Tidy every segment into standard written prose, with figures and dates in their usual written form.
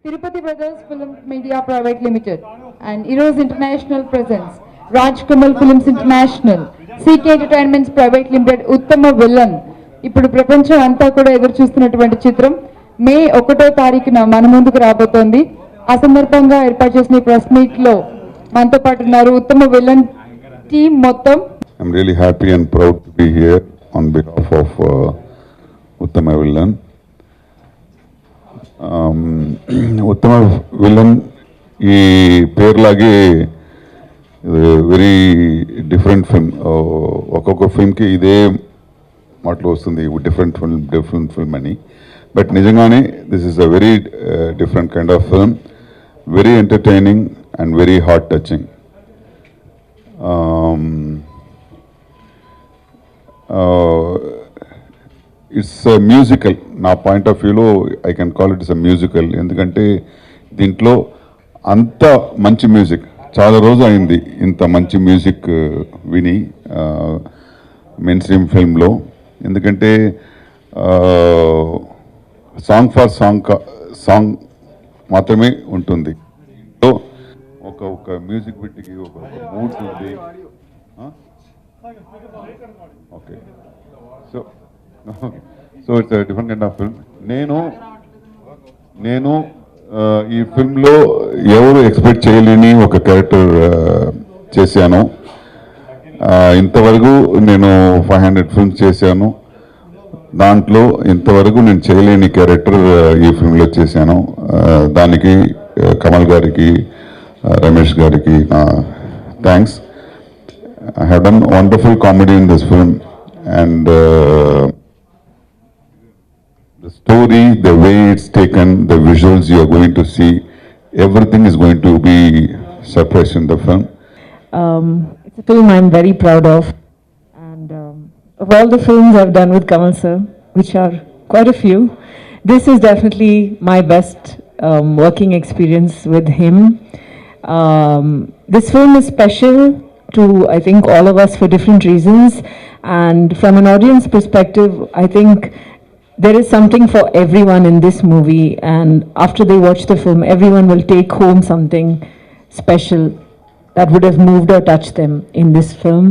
Tirupati Brothers Film Media Private Limited and Eros International presents Raj Kamal Films International, CK Entertainments Private Limited Uttama Villain. ఇప్పుడు ప్రపంచం అంతా కూడా ఎదురు చూస్తున్నటువంటి చిత్రం మే 1వ తారీఖున మన ముందుకు రాబోతోంది. ఆ సందర్భంగా ఏర్పాటు చేసిన ప్రెస్ మీట్ లో మనతో పాటు ఉన్నారు ఉత్తమ విలన్ టీం మొత్తం. I'm really happy and proud to be here on behalf of Uttama Villain. ఉత్తమ విలన్ ఈ పేరులాగే వెరీ డిఫరెంట్ ఫిల్మ్. ఒక్కొక్క ఫిల్మ్కి ఇదే మాటలో వస్తుంది డిఫరెంట్ ఫిల్మ్ అని. బట్ నిజంగానే this is a very different kind of film, very entertaining and very heart touching. It's musical. నా point of వ్యూలో I can call it is a musical. ఎందుకంటే దీంట్లో అంత మంచి మ్యూజిక్, చాలా రోజు అయింది ఇంత మంచి మ్యూజిక్ విని మెయిన్ స్ట్రీమ్ ఫిల్మ్లో. ఎందుకంటే సాంగ్ ఫర్ సాంగ్ మాత్రమే ఉంటుంది. ఒక మ్యూజిక్ బిట్కి ఒక మూడ్ ఉంది. Okay, so it's different kind of film. నేను ఈ ఫిల్మ్లో ఎవరు ఎక్స్పెక్ట్ చేయలేని ఒక క్యారెక్టర్ చేశాను. ఇంతవరకు నేను 500 ఫిల్మ్స్ చేశాను, దాంట్లో ఇంతవరకు నేను చేయలేని క్యారెక్టర్ ఈ ఫిల్మ్లో చేశాను. దానికి కమల్ గారికి, రమేష్ గారికి నా thanks. I have done wonderful comedy in this film and the story, the way it's taken, the visuals you are going to see, everything is going to be surprise in the film. It's a film I'm very proud of, and of all the films I've done with Kamal sir, which are quite a few, this is definitely my best working experience with him. This film is special to, I think, all of us for different reasons. And from an audience perspective, I think there is something for everyone in this movie. And after they watch the film, everyone will take home something special that would have moved or touched them in this film.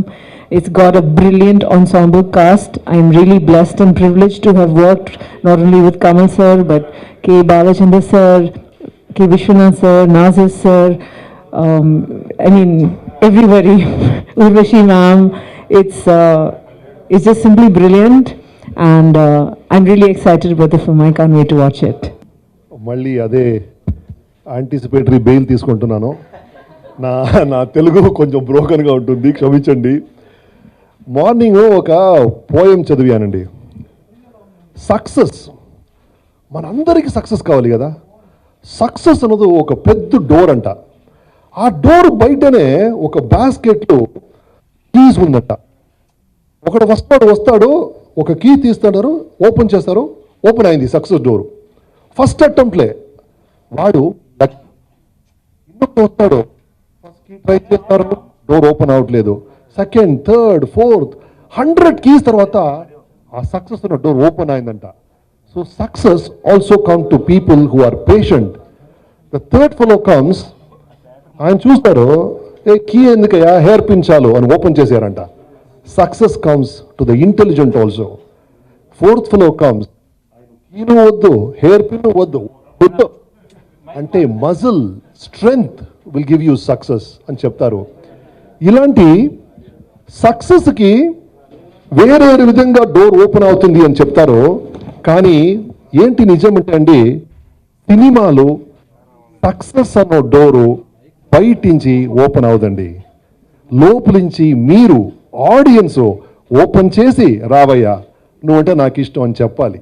It's got a brilliant ensemble cast. I'm really blessed and privileged to have worked not only with Kamal sir, but K. Balachandra sir, K. Vishwanath sir, Nazir sir, I mean, everybody, Urvashi ma'am. It's just simply brilliant, and I'm really excited about the film. I can't wait to watch it. మళ్ళీ అదే anticipatory bail తీసుకుంటున్నాను. నా తెలుగు కొంచెం బ్రోకన్గా ఉంటుంది, క్షమించండి. Morning ఒక poem చదివానండి. Success, మనందరికీ success కావాలి కదా. సక్సెస్ అన్నది ఒక పెద్ద డోర్ అంట. ఆ డోర్ బయటనే ఒక బాస్కెట్లో కీస్ ఉందంట. ఒకడు వస్తాడు, ఒక కీ తీస్తాడు, ఓపెన్ చేస్తారు, ఓపెన్ అయింది సక్సెస్ డోర్. ఫస్ట్ అటెంప్ట్లే వాడు వస్తాడు, ఫస్ట్ కీ ట్రై చేస్తారు, డోర్ ఓపెన్ అవ్వట్లేదు. సెకండ్, థర్డ్, ఫోర్త్, 100 కీస్ తర్వాత ఆ సక్సెస్ ఉన్న డోర్ ఓపెన్ అయిందంట. So success also come to people who are patient. The third fellow comes, ఆయన చూస్తారు, ఏ కీ ఎందుకయ్యా, హెయిర్ పిన్ చాలు అని ఓపెన్ చేశారంట. Success comes to the intelligent also. Fourth fellow comes, keynu voddu, hair pin voddu, ante muscle strength will give you success అని చెప్తారు. ఇలాంటి సక్సెస్కి వేరే విధంగా డోర్ ఓపెన్ అవుతుంది అని చెప్తారు. కానీ ఏంటి నిజం అంటే అండి, సినిమాలు సక్సెస్ అన్న డోరు బయటించి ఓపెన్ అవుదండి, లోపలించి మీరు ఆడియన్స్ ఓపెన్ చేసి రావయ్యా నువ్వంటే నాకు ఇష్టం అని చెప్పాలి.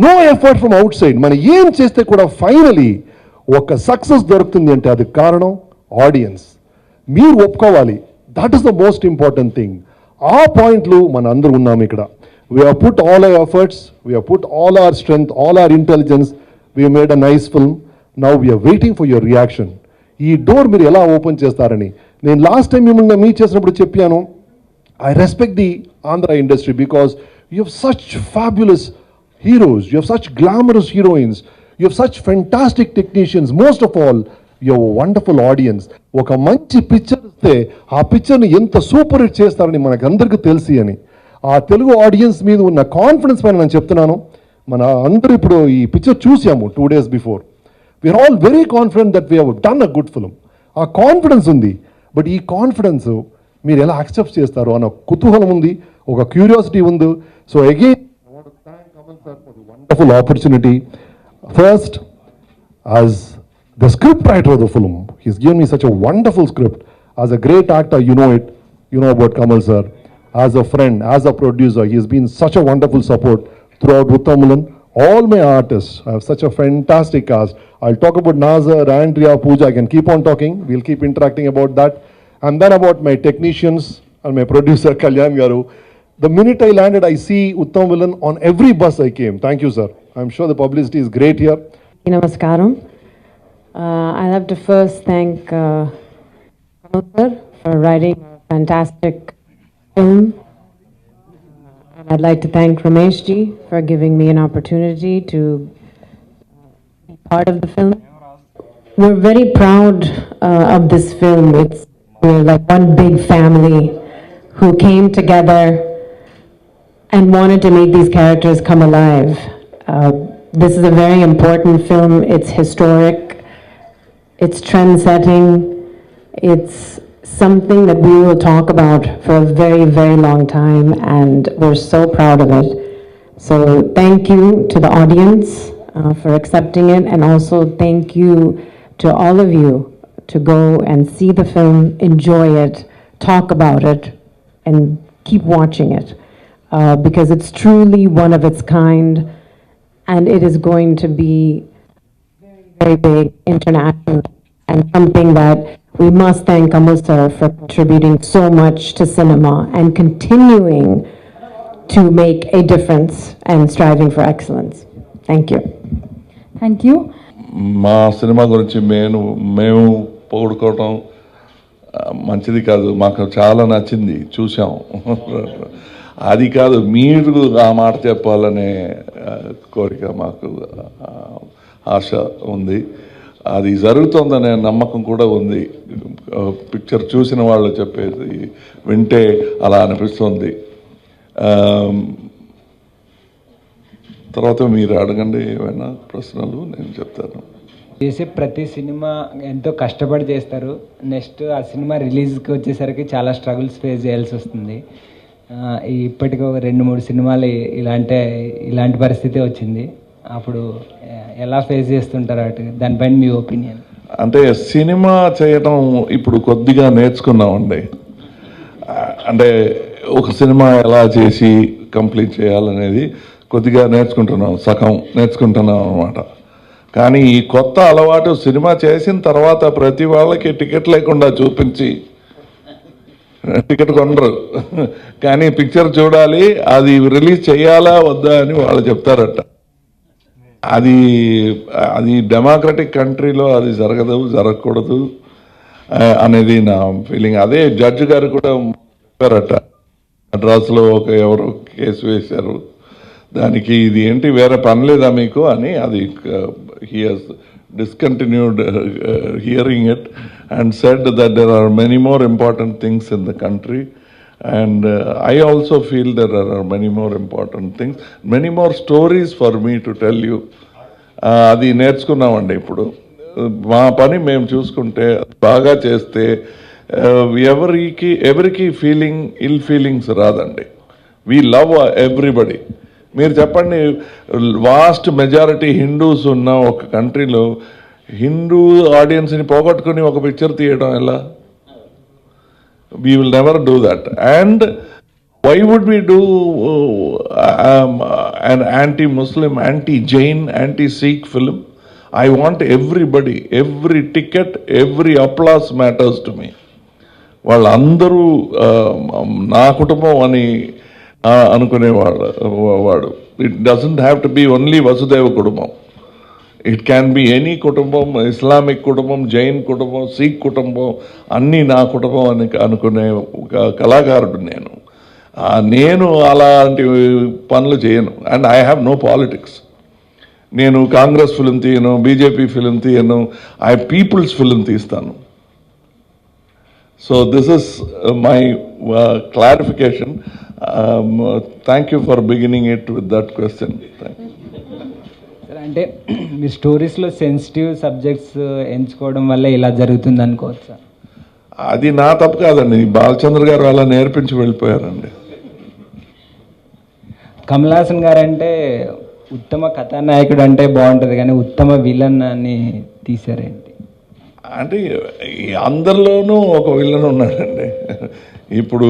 No effort from outside. మనం ఏం చేస్తే కూడా ఫైనలీ ఒక సక్సెస్ దొరుకుతుంది అంటే అది కారణం ఆడియన్స్. మీరు ఒప్పుకోవాలి. That is the most important thing. ఆ పాయింట్లు మన అందరూ ఉన్నాము ఇక్కడ. We have put all our efforts, we have put all our strength, all our intelligence, we have made a nice film. Now we're waiting for your reaction. ఈ door మీరు ఎలా open చేస్తారని నేను లాస్ట్ టైం మిమ్మల్ని meet చేసినప్పుడు చెప్పాను. I respect the Andhra industry because you have such fabulous heroes, you have such glamorous heroines, You have such fantastic technicians. Most of all, you have a wonderful audience. ఒక మంచి picture ఇస్తే ఆ పిక్చర్ని ఎంత super hit చేస్తారని మనకు అందరికీ తెలిసి అని ఆ తెలుగు ఆడియన్స్ మీద ఉన్న కాన్ఫిడెన్స్ పైన నేను చెప్తున్నాను. మన అందరూ ఇప్పుడు ఈ పిక్చర్ చూసాము 2 days before. We're all very confident that we have done a good film. ఆ కాన్ఫిడెన్స్ ఉంది. బట్ ఈ కాన్ఫిడెన్స్ మీరు ఎలా యాక్సెప్ట్ చేస్తారు అన్న కుతూహలం ఉంది, ఒక క్యూరియాసిటీ ఉంది. So again I want to thank Kamal sir for the wonderful opportunity. First, as the script writer of the film, he's given me such a wonderful script. As a great actor, you know it, you know about Kamal sir. As a friend, as a producer, he has been such a wonderful support throughout Uttamavillain. All my artists, I have such a fantastic cast. I'll talk about Nazar, Andrea, Pooja. I can keep on talking. We'll keep interacting about that. And then about my technicians and my producer, Kalyan Garu. The minute I landed, I see Uttamavillain on every bus I came. Thank you, sir. I'm sure the publicity is great here. Namaskaram. I'd have to first thank Kamal sir for writing a fantastic film. I'd like to thank Ramesh ji for giving me an opportunity to be part of the film. We're very proud of this film. We're like one big family who came together and wanted to make these characters come alive. This is a very important film. It's historic. It's trend-setting. It's something that we will talk about for a very, very long time, and we're so proud of it. So thank you to the audience for accepting it, and also thank you to all of you to go and see the film, enjoy it, talk about it, and keep watching it, because it's truly one of its kind. And it is going to be very, very big international, and something that we must thank Kamal sir for contributing so much to cinema and continuing to make a difference and striving for excellence. Thank you. Thank you. మా cinema గురించి మేము పొగుడుకోవటం మంచిది కాదు. మాకు చాలా నచ్చింది, చూసాం. అది కాదు, మీరు ఆ మాట చెప్పాలనే కోరిక మాకు, ఆశ ఉంది. అది జరుగుతుందనే నమ్మకం కూడా ఉంది. పిక్చర్ చూసిన వాళ్ళు చెప్పేది వింటే అలా అనిపిస్తుంది. తర్వాత మీరు అడగండి ఏమైనా ప్రశ్నలు, నేను చెప్తాను. చేసే ప్రతి సినిమా ఎంతో కష్టపడి చేస్తారు. నెక్స్ట్ ఆ సినిమా రిలీజ్కి వచ్చేసరికి చాలా స్ట్రగుల్స్ ఫేస్ చేయాల్సి వస్తుంది. ఇప్పటికీ ఒక 2-3 సినిమాలు ఇలాంటి పరిస్థితి వచ్చింది. అప్పుడు ఎలా ఫేస్ చేస్తుంటారు దానిపైన మీ ఒపీనియన్? అంటే సినిమా చేయటం ఇప్పుడు కొద్దిగా నేర్చుకున్నామండి. అంటే ఒక సినిమా ఎలా చేసి కంప్లీట్ చేయాలనేది కొద్దిగా సగం నేర్చుకుంటున్నాం అన్నమాట. కానీ ఈ కొత్త అలవాటు సినిమా చేసిన తర్వాత ప్రతి వాళ్ళకి టికెట్ లేకుండా చూపించి, టికెట్ కొనరు కానీ పిక్చర్ చూడాలి, అది రిలీజ్ చేయాలా వద్దా అని వాళ్ళు చెప్తారట. అది డెమోక్రటిక్ కంట్రీలో అది జరగకూడదు అనేది నా ఫీలింగ్. అదే జడ్జి గారు కూడా చెప్పారట, మద్రాసులో ఎవరో కేసు వేశారు దానికి, ఇది ఏంటి వేరే పని లేదా మీకు అని. అది he has discontinued hearing it and said that there are many more important things in the country, and I also feel there are many more important things, many more stories for me to tell you. అది నేర్చుకున్నామండి. ఇప్పుడు మా పని మేము చూసుకుంటే బాగా చేస్తే ఎవరికి ఇల్ feelings రాదండి. We love everybody. మీరు చెప్పండి, వాస్ట్ మెజారిటీ హిందూస్ ఉన్న ఒక కంట్రీలో హిందూ ఆడియన్స్ని పోగొట్టుకుని ఒక పిక్చర్ తీయడం ఎలా? We will never do that. And why would we do an anti-Muslim, anti-Jain, anti-Sikh film? I want everybody, every ticket, every applause matters to me. వాళ్ళందరూ నా కుటుంబం అని అనుకునేవాడు. It doesn't have to be only వసుదేవ కుటుంబం. It can be any కుటుంబం, Islamic కుటుంబం, జైన్ కుటుంబం, సిక్ కుటుంబం, అన్నీ నా కుటుంబం అని అనుకునే ఒక కళాకారుడు నేను అలాంటి పనులు చేయను. And I have no politics. నేను కాంగ్రెస్ ఫిలిం తీయను, బీజేపీ ఫిలిం తీయను, పీపుల్స్ ఫిలిం తీస్తాను. So this is my clarification. Thank you for beginning it with that question. అంటే మీ స్టోరీస్లో సెన్సిటివ్ సబ్జెక్ట్స్ ఎంచుకోవడం వల్ల ఇలా జరుగుతుంది అనుకోవచ్చా? అది నా తప్పు కాదండి, బాలచంద్ర గారు అలా నేర్పించి వెళ్ళిపోయారండి. కమల్ హాసన్ గారు అంటే ఉత్తమ కథానాయకుడు అంటే బాగుంటుంది, కానీ ఉత్తమ విలన్ అని తీశారేంటి? అంటే అందరిలోనూ ఒక విలన్ ఉన్నాడండి. ఇప్పుడు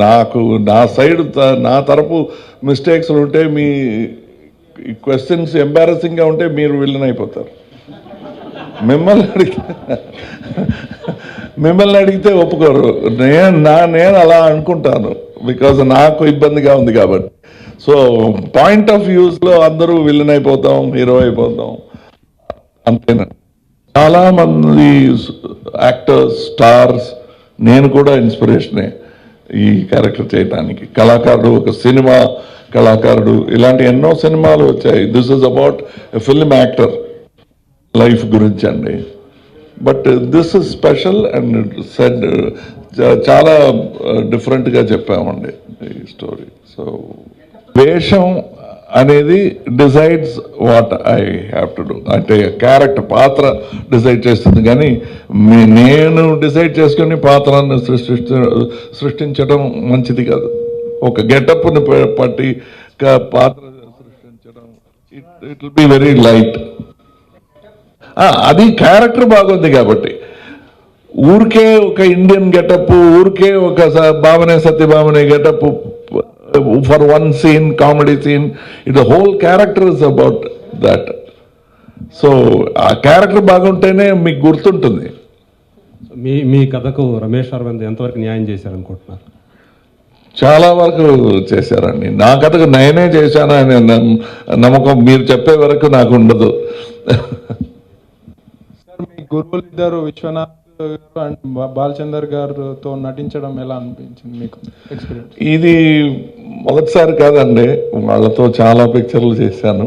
నాకు నా తరపు మిస్టేక్స్ ఉంటే, మీ క్వశ్చన్స్ ఎంబారసింగ్గా ఉంటే మీరు విలన్ అయిపోతారు. మిమ్మల్ని అడిగితే ఒప్పుకోరు. నేను అలా అనుకుంటాను, బికాజ్ నాకు ఇబ్బందిగా ఉంది కాబట్టి. సో పాయింట్ ఆఫ్ వ్యూస్లో అందరూ విలన్ అయిపోతాం, హీరో అయిపోతాం అంతేనా. చాలా మంది యాక్టర్స్, స్టార్స్, నేను కూడా ఇన్స్పిరేషనే ఈ క్యారెక్టర్ చేయడానికి. కళాకారుడు, ఒక సినిమా కళాకారుడు, ఇలాంటి ఎన్నో సినిమాలు వచ్చాయి. This is about film actor life గురించి అండి. But this is special and said చాలా డిఫరెంట్గా చెప్పామండి ఈ స్టోరీ. సో వేషం అనేది decides what I have to do. అంటే క్యారెక్టర్, పాత్ర డిసైడ్ చేస్తుంది, కానీ నేను డిసైడ్ చేసుకుని పాత్రను సృష్టించడం మంచిది కాదు. ఒక గెటప్ని పట్టి పాత్ర సృష్టించడం it will be very light. అది క్యారెక్టర్ బాగుంది కాబట్టి. ఊరికే ఒక ఇండియన్ గెటప్, ఊరికే ఒక భావనే సత్యభామనే getup for one scene, comedy scene, the whole character is about that. So ఆ క్యారెక్టర్ బాగుంటేనే మీకు గుర్తుంటుంది. మీ కథకు రమేష్ అరవింద్ ఎంతవరకు న్యాయం చేశారనుకుంటున్నారు? చాలా వరకు చేశారండి. నా కథకు నేనే చేశాను అనే నమ్మకం మీరు చెప్పే వరకు నాకు ఉండదు. సార్, మీ గురువులు ఇద్దరు విశ్వనాథ్ అండ్ బాలచందర్ గారితో నటించడం ఎలా అనిపించింది మీకు ఎక్స్పీరియన్స్? ఇది మొదటిసారి కాదండి, వాళ్ళతో చాలా పిక్చర్లు చేశాను.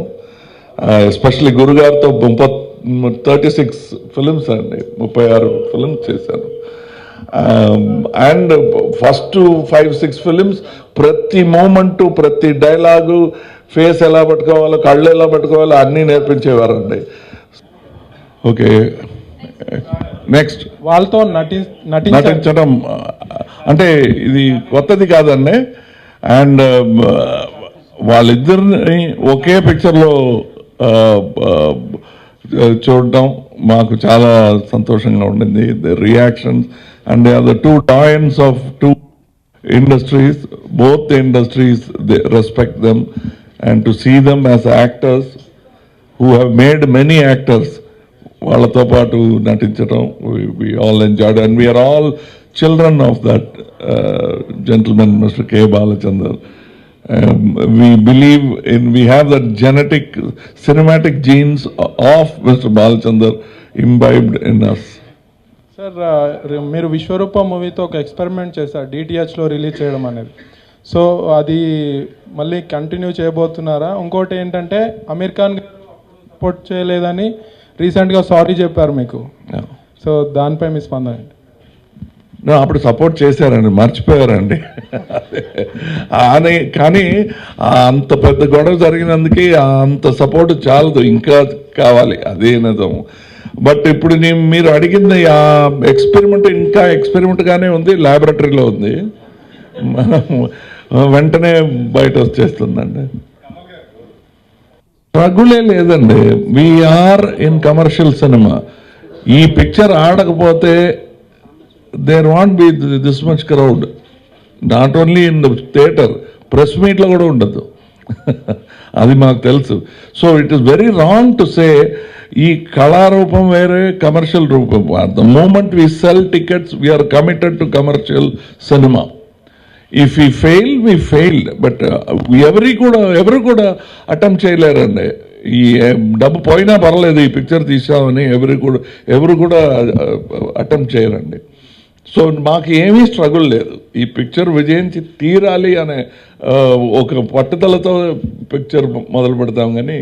ఎస్పెషల్లీ గురుగారితో 36 ఫిలిమ్స్ అండి, 36 ఫిలిమ్స్ చేశాను. అండ్ ఫస్ట్ 5-6 ఫిలిమ్స్ ప్రతి మూమెంటు, ప్రతి డైలాగు, ఫేస్ ఎలా పట్టుకోవాలో, కళ్ళు ఎలా పట్టుకోవాలో అన్నీ నేర్పించేవారండి. ఓకే, నెక్స్ట్ వాళ్ళతో నటించడం అంటే ఇది కొత్తది కాదండి. అండ్ వాళ్ళిద్దరిని ఒకే పిక్చర్లో చూడటం మాకు చాలా సంతోషంగా ఉండింది. The reactions and they are the two titans of two industries. Both the industries they respect them, and to see them as actors who have made many actors, వాళ్ళతో పాటు నటించడం we all enjoyed, and we are all children of that gentleman, Mr. K. Balachandar. We believe we have that genetic cinematic genes of Mr. Balachandar imbibed in us. Sir, మీరు విశ్వరూప మూవీతో ఒక experiment చేశారు, డిటిహెచ్లో release చేయడం అనేది. So అది మళ్ళీ continue చేయబోతున్నారా? ఇంకోటి ఏంటంటే అమీర్ ఖాన్ సపోర్ట్ చేయలేదని రీసెంట్గా సారీ చెప్పారు మీకు. సో దానిపై మీ స్పందన ఏంటి? అప్పుడు సపోర్ట్ చేశారండి, మర్చిపోయారండి. కానీ అంత పెద్ద గొడవ జరిగినందుకే అంత సపోర్ట్ చాలదు, ఇంకా కావాలి, అదే నిజం. బట్ ఇప్పుడు మీరు అడిగింది ఆ ఎక్స్పెరిమెంట్ ఇంకా ఎక్స్పెరిమెంట్గానే ఉంది, ల్యాబొరేటరీలో ఉంది, వెంటనే బయట వచ్చేస్తుందండి. స్ట్రగులే లేదండి. We're in commercial cinema. ఈ పిక్చర్ ఆడకపోతే there won't be this much crowd, not only in the theatre, press మీట్లో కూడా ఉండదు. అది మాకు తెలుసు. So it is very wrong to say ఈ కళారూపం వేరే, కమర్షియల్ రూపం. The moment we sell tickets, we're committed to commercial cinema. If ఈ ఫెయిల్, వి ఫెయిల్డ్. బట్ ఎవరు కూడా అటెంప్ట్ చేయలేరండి. ఈ డబ్బు పోయినా పర్లేదు, ఈ పిక్చర్ తీసామని ఎవరు కూడా అటెంప్ట్ చేయరండి. సో మాకు ఏమీ స్ట్రగుల్ లేదు. ఈ పిక్చర్ విజయించి తీరాలి అనే ఒక పట్టుదలతో పిక్చర్ మొదలు పెడతాం. కానీ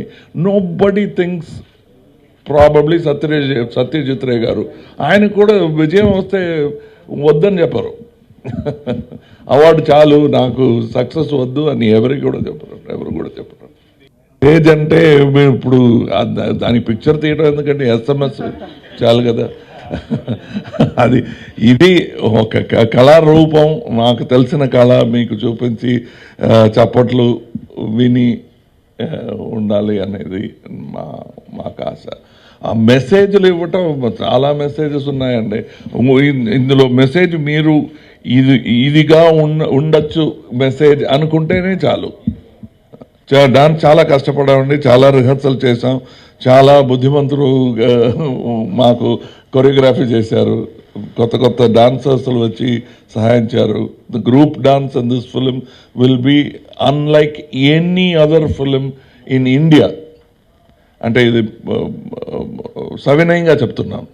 nobody things probably Satyajit Ray గారు ఆయన కూడా విజయం వస్తే వద్దని చెప్పరు. అవార్డు చాలు, నాకు సక్సెస్ వద్దు అని ఎవరు కూడా చెప్పరు. స్టేజ్ అంటే ఇప్పుడు దానికి పిక్చర్ తీయడం ఎందుకంటే SMS చాలు కదా. అది ఇది ఒక కళారూపం, నాకు తెలిసిన కళ మీకు చూపించి చప్పట్లు విని ఉండాలి అనేది మాకు ఆశ. ఆ మెసేజ్లు ఇవ్వటం చాలా మెసేజెస్ ఉన్నాయండి. ఇందులో మెసేజ్ మీరు ఇదిగా ఉండొచ్చు మెసేజ్ అనుకుంటేనే చాలు. డాన్స్ చాలా కష్టపడామండి, చాలా రిహర్సల్ చేసాం, చాలా బుద్ధిమంతులు మాకు కొరియోగ్రఫీ చేశారు, కొత్త డాన్సర్స్లు వచ్చి సహాయించారు. The group dance in this film will be unlike any other film in India. అంటే ఇది సవినయంగా చెప్తున్నాను.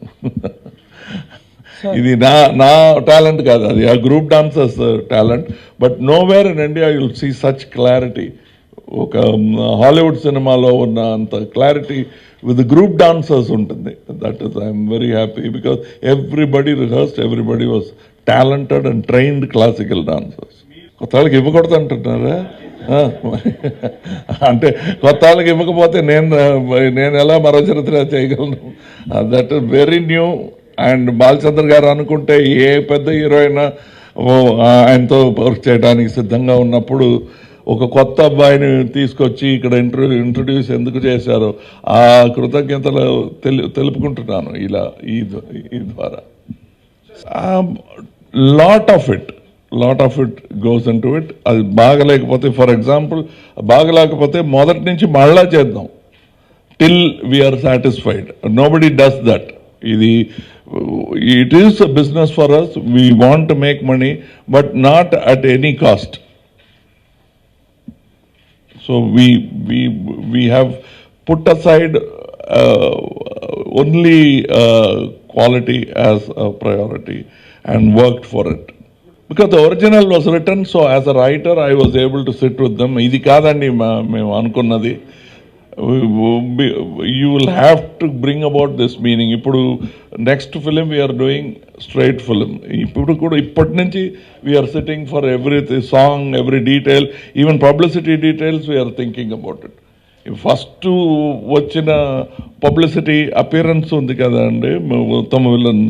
ఇది నా టాలెంట్ కాదు, అది ఆ group dancers talent. But nowhere in India you will see such clarity. ఒక హాలీవుడ్ సినిమాలో ఉన్న అంత క్లారిటీ విత్ గ్రూప్ డాన్సర్స్ ఉంటుంది. That is I'm very happy because everybody rehearsed, everybody was talented and trained classical dancers. కొత్త వాళ్ళకి ఇవ్వకూడదు అంటున్నారా? అంటే కొత్త వాళ్ళకి ఇవ్వకపోతే నేను ఎలా మరో చరిత్ర చేయగలను? That is very new. And Balachandra గారు అనుకుంటే ఏ పెద్ద హీరోయిన్ ఆయనతో వర్క్ చేయడానికి సిద్ధంగా ఉన్నప్పుడు ఒక కొత్త అబ్బాయిని తీసుకొచ్చి ఇక్కడ ఇంట్రొడ్యూస్ ఎందుకు చేశారో ఆ కృతజ్ఞతలు తెలుపుకుంటున్నాను ఇలా ఈ ద్వారా. Lot of it goes in to it. అది బాగలేకపోతే, ఫర్ ఎగ్జాంపుల్ బాగలేకపోతే మొదటి నుంచి మళ్ళా చేద్దాం till we're satisfied. Nobody does that. It is a business for us. We want to make money, but not at any cost. So we have put aside only quality as a priority and worked for it. Because the original was written, so as a writer I was able to sit with them. Idi kadandi mem anukunnadi. You will have to bring about this meaning. Ippudu next film we are doing straight film. Ippati nunchi we are sitting for every song, every detail, even publicity details we are thinking about it. First vachina publicity appearance undi kada andi Uttama Villain.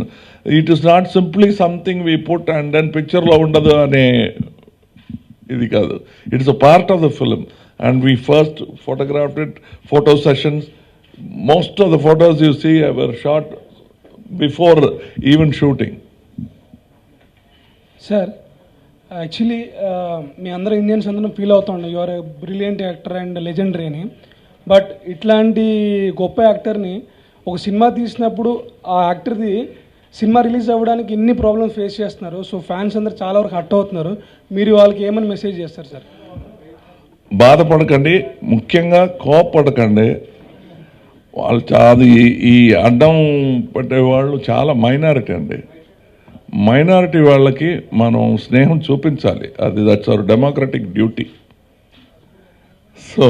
It is not simply something we put and then picture lo undadu ane idi kaadu. It is a part of the film. And we first photographed it, photo sessions. Most of the photos you see were shot before even shooting. Sir, actually, me andra Indians andru feel avutunda you are a brilliant actor and legendary ani. But itlanti goppa actor ni oka cinema teesinapudu aa actor di cinema release అవ్వడానికి ఎన్ని problems face చేస్తున్నారు. So fans అందరు చాలా వరకు hurt అవుతున్నారు. మీరు వాళ్ళకి ఏమని మెసేజ్ చేస్తారు సార్? బాధపడకండి, ముఖ్యంగా కోపపడకండి. వాళ్ళు ఈ అడ్డం పట్టేవాళ్ళు చాలా మైనారిటీ అండి. మైనారిటీ వాళ్ళకి మనం స్నేహం చూపించాలి. That's our democratic duty. So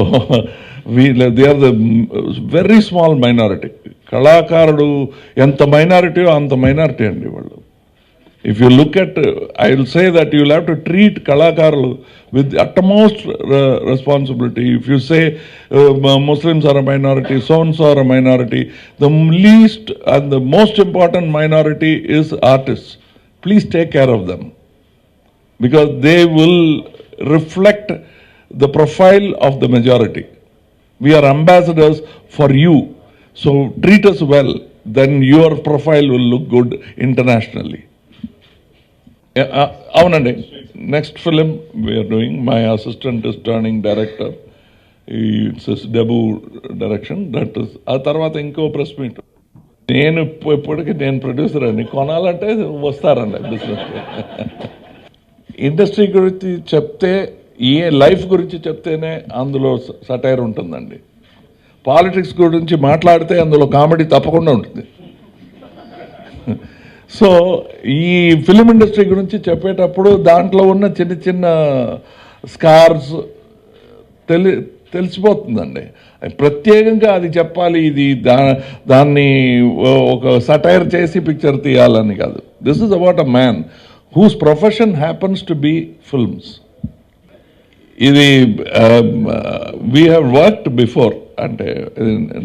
they are the very small minority. కళాకారుడు ఎంత మైనారిటీయో అంత మైనారిటీ అండి వాళ్ళు. If you look at, I will say that you will have to treat Kalakaru with utmost responsibility. If you say Muslims are a minority, so-and-so are a minority, the least and the most important minority is artists. Please take care of them, because they will reflect the profile of the majority. We are ambassadors for you, so treat us well, then your profile will look good internationally. అవునండి, next film we're doing. My assistant is turning director. It's debut direction. That is ఆ తర్వాత ఇంకో press meet. నేను ఇప్పటికీ నేను producer అండి. కొనాలంటే వస్తారండి బిజినెస్. ఇండస్ట్రీ గురించి చెప్తే, లైఫ్ గురించి చెప్తేనే అందులో సటైర్ ఉంటుందండి. పాలిటిక్స్ గురించి మాట్లాడితే అందులో కామెడీ తప్పకుండా ఉంటుంది. సో ఈ ఫిలిం ఇండస్ట్రీ గురించి చెప్పేటప్పుడు దాంట్లో ఉన్న చిన్న చిన్న స్కార్స్ తెలిసిపోతుందండి. ప్రత్యేకంగా అది చెప్పాలి, ఇది దాన్ని ఒక సటైర్ చేసి పిక్చర్ తీయాలని కాదు. This is about a man whose profession happens to be films. ఇది వీ హ్యావ్ వర్క్డ్ బిఫోర్, అంటే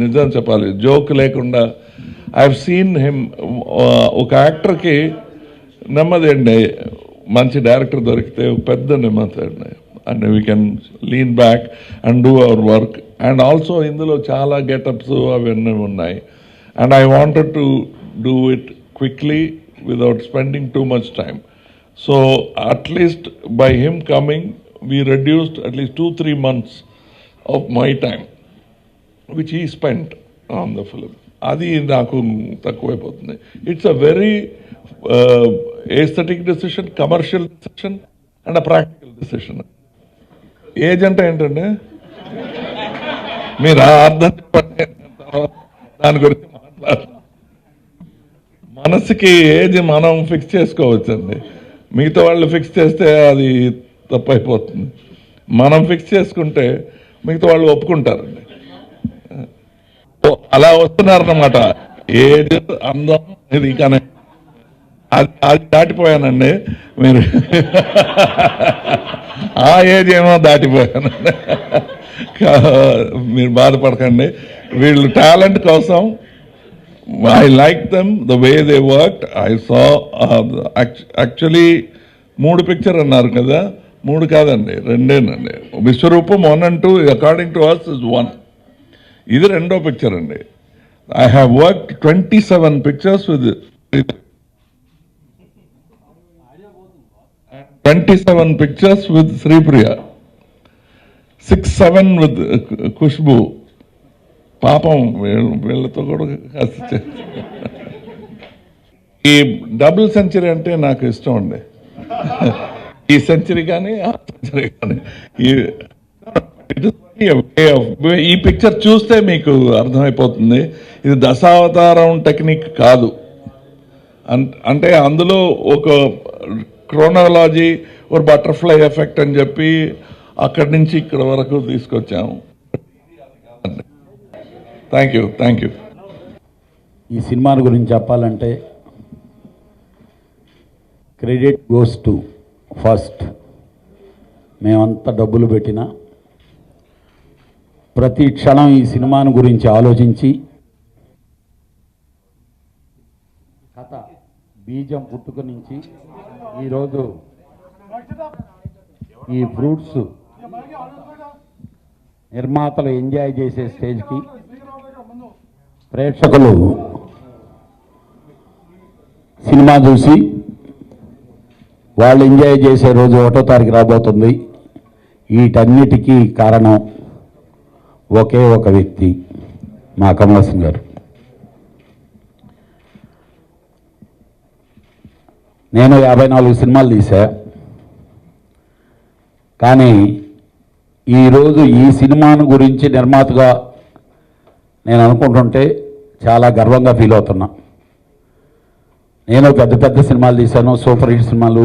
నిజం చెప్పాలి, జోక్ లేకుండా. I have seen him. ఒక యాక్టర్కి నెమ్మది అండి, మంచి డైరెక్టర్ దొరికితే పెద్ద నెమ్మది అండి, and we can lean back and do our work. And also ఇందులో చాలా గెటప్స్ అవన్నీ ఉన్నాయి. And I wanted to do it quickly without spending too much time. So at least by him coming, we reduced at least 2-3 months of my time, which he spent on the film. Adi naku takkuvayipotundi. It's a very aesthetic decision, commercial decision, and a practical decision. Age ante entante meer ardham cheppandi dani gurinchi maatlaadu. మనసుకి age మనం fix చేసుకోవచ్చండి, మిగతా వాళ్ళు fix చేస్తే అది తప్పైపోతుంది. మనం fix చేసుకుంటే మిగతా వాళ్ళు ఒప్పుకుంటారండి. అలా వస్తున్నారన్నమాట. ఏజ్, అందం, ఇది కానీ అది దాటిపోయానండి. మీరు ఆ ఏజ్ ఏమో దాటిపోయానండి. మీరు బాధపడకండి. వీళ్ళు టాలెంట్ కోసం I liked them, the way they worked. I saw actually 3 pictures అన్నారు కదా, 3 కాదండి, 2 విశ్వరూపం 1 and 2 according to us is 1. ఇది 2వ పిక్చర్ అండి. I have worked 27 pictures with 27 pictures with Sripriya, 6-7 with Kushbu. పాపం వీళ్ళతో కూడా ఈ డబుల్ సెంచరీ అంటే నాకు ఇష్టం అండి. ఈ సెంచరీ కానీ ఆ సెంచరీ కానీ ఈ పిక్చర్ చూస్తే మీకు అర్థమైపోతుంది. ఇది దశావతారం టెక్నిక్ కాదు. అంటే అందులో ఒక క్రోనాలజీ, ఒక బటర్ఫ్లై ఎఫెక్ట్ అని చెప్పి అక్కడి నుంచి ఇక్కడ వరకు తీసుకొచ్చాము. Thank you. ఈ సినిమా గురించి చెప్పాలంటే క్రెడిట్ గోస్ టు ఫస్ట్. మేమంతా డబ్బులు పెట్టినా ప్రతి క్షణం ఈ సినిమాను గురించి ఆలోచించి కథ బీజం పుట్టుక నుంచి ఈరోజు ఈ ఫ్రూట్స్ నిర్మాతలు ఎంజాయ్ చేసే స్టేజ్కి ప్రేక్షకులు సినిమా చూసి వాళ్ళు ఎంజాయ్ చేసే రోజు 1వ తారీఖు రాబోతుంది. వీటన్నిటికీ కారణం ఒకే ఒక వ్యక్తి, మా కమల్ హాసన్ గారు. నేను 54 సినిమాలు తీసా, కానీ ఈరోజు ఈ సినిమాను గురించి నిర్మాతగా నేను అనుకుంటుంటే చాలా గర్వంగా ఫీల్ అవుతున్నా. నేను పెద్ద పెద్ద సినిమాలు తీశాను, సూపర్ హిట్ సినిమాలు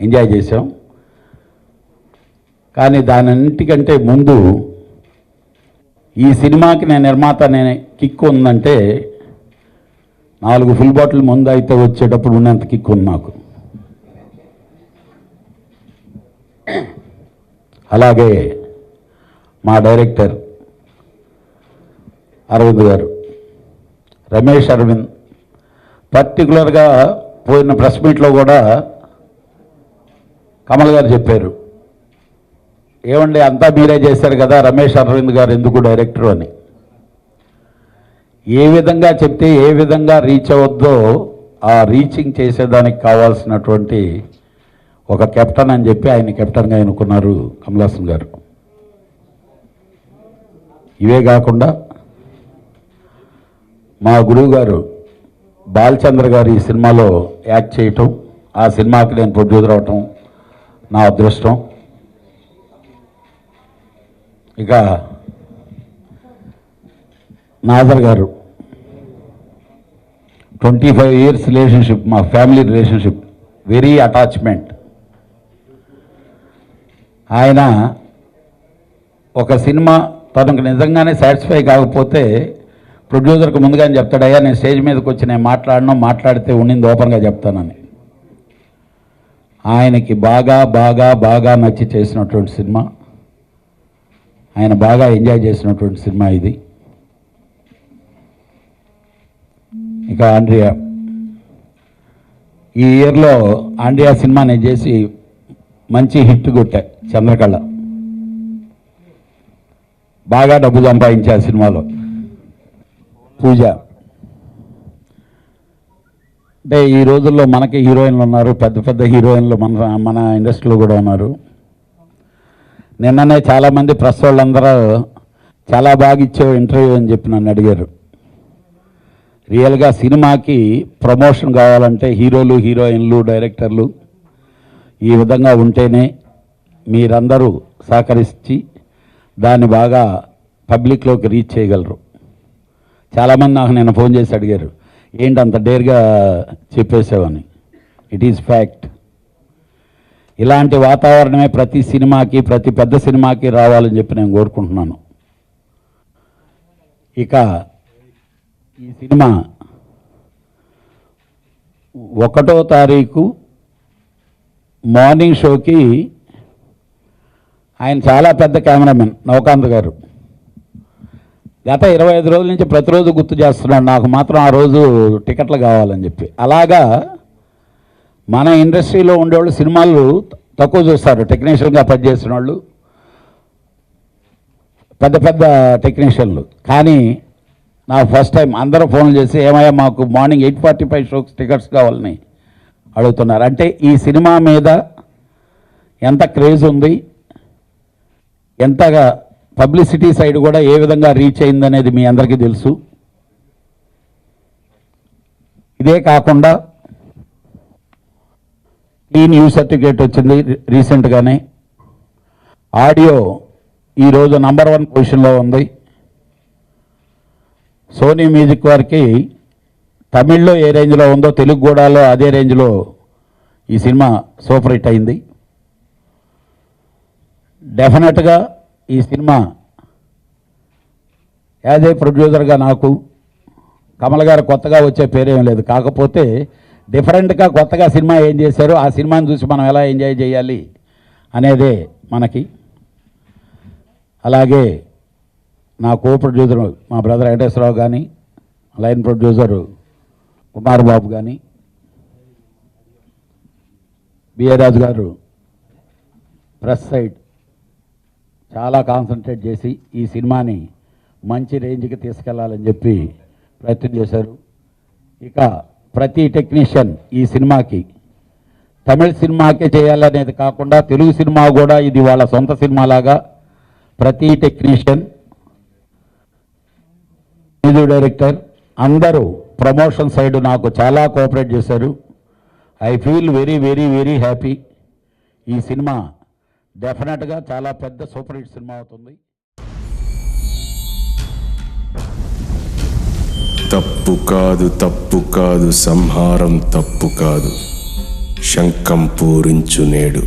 ఎంజాయ్ చేశాం. కానీ దానంటికంటే ముందు ఈ సినిమాకి నేను నిర్మాత నేను కిక్ ఉందంటే 4 ఫుల్ బాటిల్ ముందు అయితే వచ్చేటప్పుడు ఉన్నంత కిక్ ఉంది నాకు. అలాగే మా డైరెక్టర్ అరవింద్ గారు, రమేష్ అరవింద్, పర్టికులర్గా పోయిన ప్రెస్ మీట్లో కూడా కమల్ గారు చెప్పారు, ఏమండి అంతా మీరే చేశారు కదా, రమేష్ అరవింద్ గారు ఎందుకు డైరెక్టర్ అని. ఏ విధంగా చెప్తే ఏ విధంగా రీచ్ అవ్వద్దో ఆ రీచింగ్ చేసేదానికి కావాల్సినటువంటి ఒక కెప్టెన్ అని చెప్పి ఆయన కెప్టెన్గా ఎన్నుకున్నారు కమల్ హాసన్ గారు. ఇవే కాకుండా మా గురువు గారు బాలచంద్ర గారు ఈ సినిమాలో యాక్ట్ చేయటం, ఆ సినిమాకి నేను ప్రొడ్యూసర్ అవటం నా అదృష్టం. ఇక నాజర్ గారు 25 years రిలేషన్షిప్, మా ఫ్యామిలీ రిలేషన్షిప్, వెరీ అటాచ్మెంట్. ఆయన ఒక సినిమా తనకు నిజంగానే సాటిస్ఫై కాకపోతే ప్రొడ్యూసర్కి ముందుగానే చెప్తాడయ్యా నేను స్టేజ్ మీదకి వచ్చి నేను మాట్లాడితే ఉండింది ఓపెన్గా చెప్తానని. ఆయనకి బాగా బాగా బాగా నచ్చి చేసినటువంటి సినిమా, ఆయన బాగా ఎంజాయ్ చేసినటువంటి సినిమా ఇది. ఇక ఆండ్రియా, ఈ ఇయర్లో ఆండ్రియా సినిమా నేను చేసి మంచి హిట్ కొట్టా. చంద్రకళ బాగా డబ్బు సంపాదించే ఆ సినిమాలో. పూజ అంటే ఈ రోజుల్లో మనకి హీరోయిన్లు ఉన్నారు, పెద్ద పెద్ద హీరోయిన్లు మన ఇండస్ట్రీలో కూడా ఉన్నారు. నిన్ననే చాలామంది ప్రెస్ వాళ్ళందరూ చాలా బాగా ఇచ్చావు ఇంటర్వ్యూ అని చెప్పి నన్ను అడిగారు. రియల్గా సినిమాకి ప్రమోషన్ కావాలంటే హీరోలు, హీరోయిన్లు, డైరెక్టర్లు ఈ విధంగా ఉంటేనే మీరందరూ సహకరించి దాన్ని బాగా పబ్లిక్లోకి రీచ్ చేయగలరు. చాలామంది నాకు నిన్న ఫోన్ చేసి అడిగారు ఏంటి అంత డేర్గా చెప్పేసావని. It is fact. ఇలాంటి వాతావరణమే ప్రతి సినిమాకి, ప్రతి పెద్ద సినిమాకి రావాలని చెప్పి నేను కోరుకుంటున్నాను. ఇక ఈ సినిమా 1వ తారీఖు మార్నింగ్ షోకి ఆయన చాలా పెద్ద కెమెరామెన్ నవకాంత్ గారు గత 25 రోజుల నుంచి ప్రతిరోజు గుర్తు చేస్తున్నాడు నాకు మాత్రం ఆ రోజు టికెట్లు కావాలని చెప్పి. అలాగా మన ఇండస్ట్రీలో ఉండేవాళ్ళు సినిమాలు తక్కువ చూస్తారు. టెక్నీషియన్గా పనిచేసిన వాళ్ళు పెద్ద పెద్ద టెక్నీషియన్లు. కానీ నాకు ఫస్ట్ టైం అందరూ ఫోన్లు చేసి ఏమయ్యా మాకు మార్నింగ్ 8:45 షోకి టికెట్స్ కావాలని అడుగుతున్నారు. అంటే ఈ సినిమా మీద ఎంత క్రేజ్ ఉంది, ఎంతగా పబ్లిసిటీ సైడ్ కూడా ఏ విధంగా రీచ్ అయిందనేది మీ అందరికీ తెలుసు. ఇదే కాకుండా ఈ న్యూ సర్టిఫికేట్ వచ్చింది రీసెంట్గానే. ఆడియో ఈరోజు నంబర్ 1 పొజిషన్లో ఉంది. సోనీ మ్యూజిక్ వారికి తమిళ్లో ఏ రేంజ్లో ఉందో తెలుగు కూడాలో అదే రేంజ్లో ఈ సినిమా సూపర్ హిట్ అయింది. డెఫినెట్గా ఈ సినిమా యాజ్ ఏ ప్రొడ్యూసర్గా నాకు కమల్ గారు కొత్తగా వచ్చే పేరేం లేదు. కాకపోతే డిఫరెంట్గా కొత్తగా సినిమా ఏం చేశారో ఆ సినిమాని చూసి మనం ఎలా ఎంజాయ్ చేయాలి అనేదే మనకి. అలాగే నా కో ప్రొడ్యూసర్ మా బ్రదర్ వెంకటేశ్వరరావు కానీ, లైన్ ప్రొడ్యూసర్ కుమార్ బాబు కానీ, బిఏ రాజు గారు ప్రెస్ సైడ్ చాలా కాన్సన్ట్రేట్ చేసి ఈ సినిమాని మంచి రేంజ్కి తీసుకెళ్లాలని చెప్పి ప్రయత్నం చేశారు. ఇక ప్రతి టెక్నీషియన్ ఈ సినిమాకి తమిళ సినిమాకే చేయాలనేది కాకుండా తెలుగు సినిమా కూడా ఇది వాళ్ళ సొంత సినిమాలాగా ప్రతి టెక్నీషియన్, మ్యూజిక్ డైరెక్టర్ అందరూ ప్రమోషన్ సైడ్ నాకు చాలా కోఆపరేట్ చేశారు. I feel very very very happy. ఈ సినిమా డెఫినెట్గా చాలా పెద్ద సూపర్ హిట్ సినిమా అవుతుంది. తప్పు కాదు సంహారం తప్పు కాదు, శంఖం పూరించు నేడు.